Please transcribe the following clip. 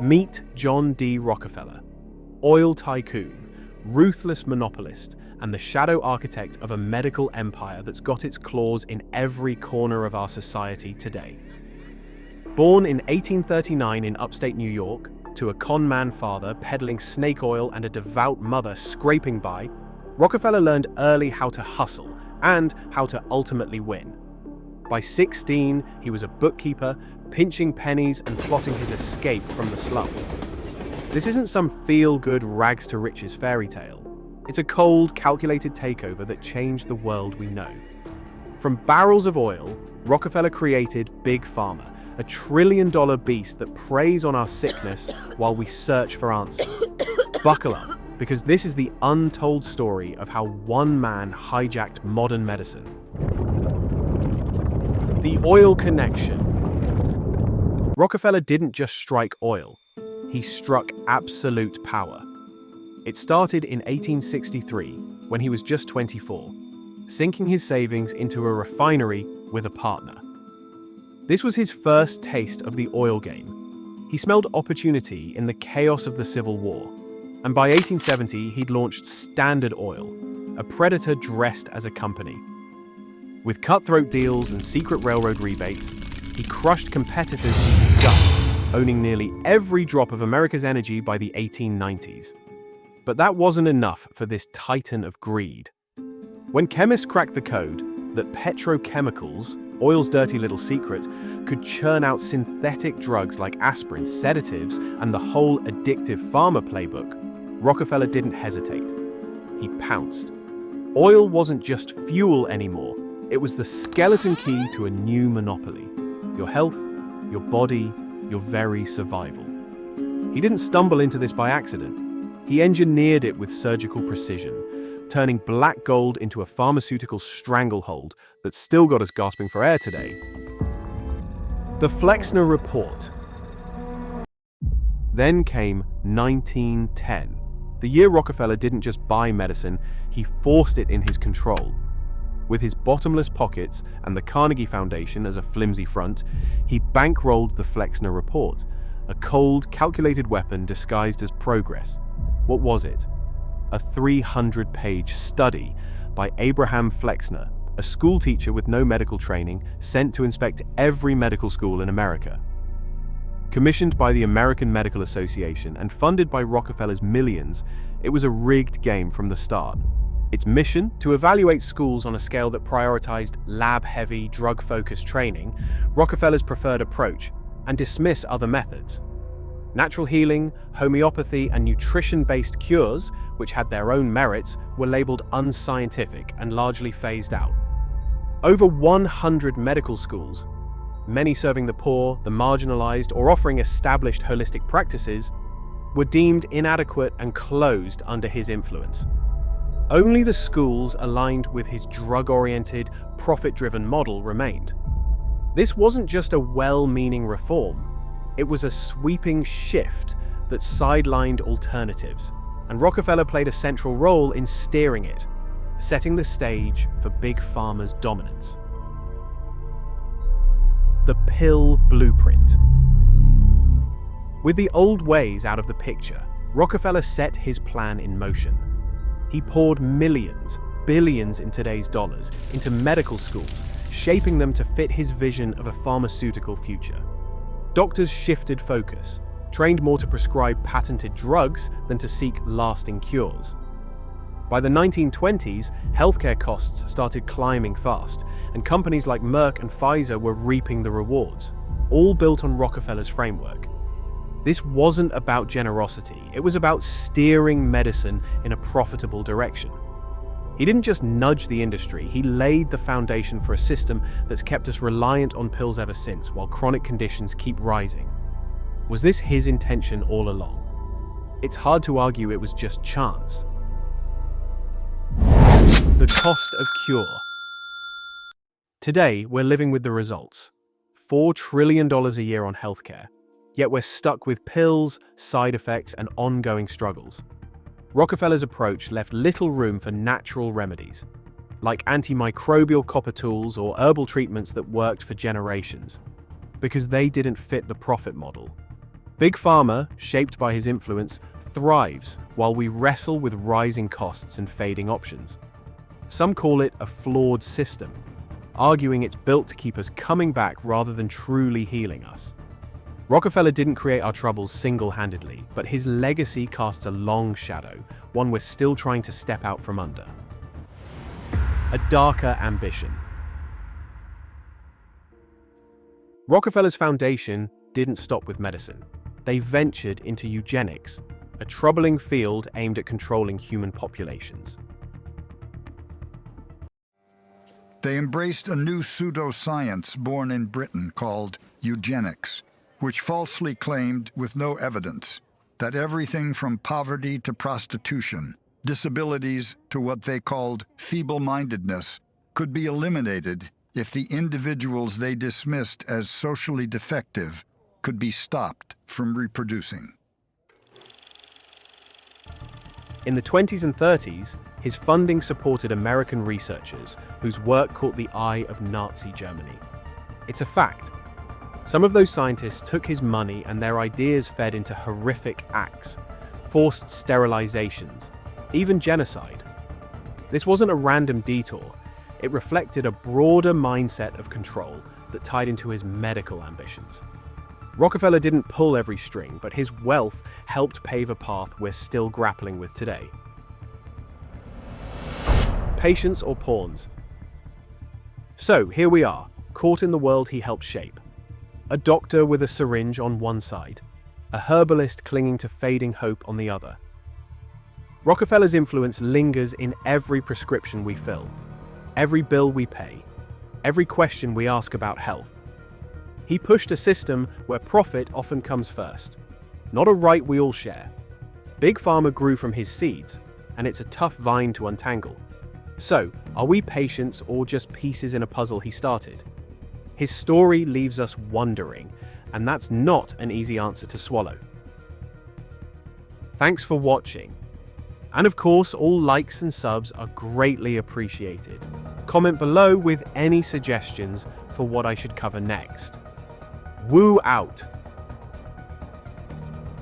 Meet John D. Rockefeller, oil tycoon, ruthless monopolist, and the shadow architect of a medical empire that's got its claws in every corner of our society today. Born in 1839 in upstate New York, to a con-man father peddling snake oil and a devout mother scraping by, Rockefeller learned early how to hustle and how to ultimately win. By 16, he was a bookkeeper, pinching pennies and plotting his escape from the slums. This isn't some feel-good rags-to-riches fairy tale. It's a cold, calculated takeover that changed the world we know. From barrels of oil, Rockefeller created Big Pharma, a trillion-dollar beast that preys on our sickness while we search for answers. Buckle up, because this is the untold story of how one man hijacked modern medicine. The oil connection. Rockefeller didn't just strike oil, he struck absolute power. It started in 1863, when he was just 24, sinking his savings into a refinery with a partner. This was his first taste of the oil game. He smelled opportunity in the chaos of the Civil War, and by 1870 he'd launched Standard Oil, a predator dressed as a company. With cutthroat deals and secret railroad rebates, he crushed competitors into dust, owning nearly every drop of America's energy by the 1890s. But that wasn't enough for this titan of greed. When chemists cracked the code that petrochemicals, oil's dirty little secret, could churn out synthetic drugs like aspirin, sedatives, and the whole addictive pharma playbook, Rockefeller didn't hesitate. He pounced. Oil wasn't just fuel anymore. It was the skeleton key to a new monopoly. Your health, your body, your very survival. He didn't stumble into this by accident. He engineered it with surgical precision, turning black gold into a pharmaceutical stranglehold that's still got us gasping for air today. The Flexner Report. Then came 1910, the year Rockefeller didn't just buy medicine, he forced it in his control. With his bottomless pockets and the Carnegie Foundation as a flimsy front, he bankrolled the Flexner Report, a cold, calculated weapon disguised as progress. What was it? A 300-page study by Abraham Flexner, a schoolteacher with no medical training, sent to inspect every medical school in America. Commissioned by the American Medical Association and funded by Rockefeller's millions, it was a rigged game from the start. Its mission, to evaluate schools on a scale that prioritized lab-heavy, drug-focused training, Rockefeller's preferred approach, and dismiss other methods. Natural healing, homeopathy, and nutrition-based cures, which had their own merits, were labeled unscientific and largely phased out. Over 100 medical schools, many serving the poor, the marginalized, or offering established holistic practices, were deemed inadequate and closed under his influence. Only the schools aligned with his drug-oriented, profit-driven model remained. This wasn't just a well-meaning reform. It was a sweeping shift that sidelined alternatives, and Rockefeller played a central role in steering it, setting the stage for Big Pharma's dominance. The pill blueprint. With the old ways out of the picture, Rockefeller set his plan in motion. He poured millions, billions in today's dollars, into medical schools, shaping them to fit his vision of a pharmaceutical future. Doctors shifted focus, trained more to prescribe patented drugs than to seek lasting cures. By the 1920s, healthcare costs started climbing fast, and companies like Merck and Pfizer were reaping the rewards, all built on Rockefeller's framework. This wasn't about generosity, it was about steering medicine in a profitable direction. He didn't just nudge the industry, he laid the foundation for a system that's kept us reliant on pills ever since, while chronic conditions keep rising. Was this his intention all along? It's hard to argue it was just chance. The cost of cure. Today, we're living with the results. $4 trillion a year on healthcare. Yet we're stuck with pills, side effects, and ongoing struggles. Rockefeller's approach left little room for natural remedies, like antimicrobial copper tools or herbal treatments that worked for generations. because they didn't fit the profit model. Big Pharma, shaped by his influence, thrives while we wrestle with rising costs and fading options. Some call it a flawed system, arguing it's built to keep us coming back rather than truly healing us. Rockefeller didn't create our troubles single-handedly, but his legacy casts a long shadow, one we're still trying to step out from under. A darker ambition. Rockefeller's foundation didn't stop with medicine. They ventured into eugenics, a troubling field aimed at controlling human populations. They embraced a new pseudoscience born in Britain called eugenics, which falsely claimed, with no evidence, that everything from poverty to prostitution, disabilities to what they called feeble-mindedness, could be eliminated if the individuals they dismissed as socially defective could be stopped from reproducing. In the 20s and 30s, his funding supported American researchers whose work caught the eye of Nazi Germany. It's a fact. Some of those scientists took his money and their ideas fed into horrific acts, forced sterilizations, even genocide. This wasn't a random detour. It reflected a broader mindset of control that tied into his medical ambitions. Rockefeller didn't pull every string, but his wealth helped pave a path we're still grappling with today. Patience or pawns? So, here we are, caught in the world he helped shape. A doctor with a syringe on one side, a herbalist clinging to fading hope on the other. Rockefeller's influence lingers in every prescription we fill, every bill we pay, every question we ask about health. He pushed a system where profit often comes first, not a right we all share. Big Pharma grew from his seeds, and it's a tough vine to untangle. So, are we patients or just pieces in a puzzle he started? His story leaves us wondering, and that's not an easy answer to swallow. Thanks for watching. And of course, all likes and subs are greatly appreciated. Comment below with any suggestions for what I should cover next. Woo out!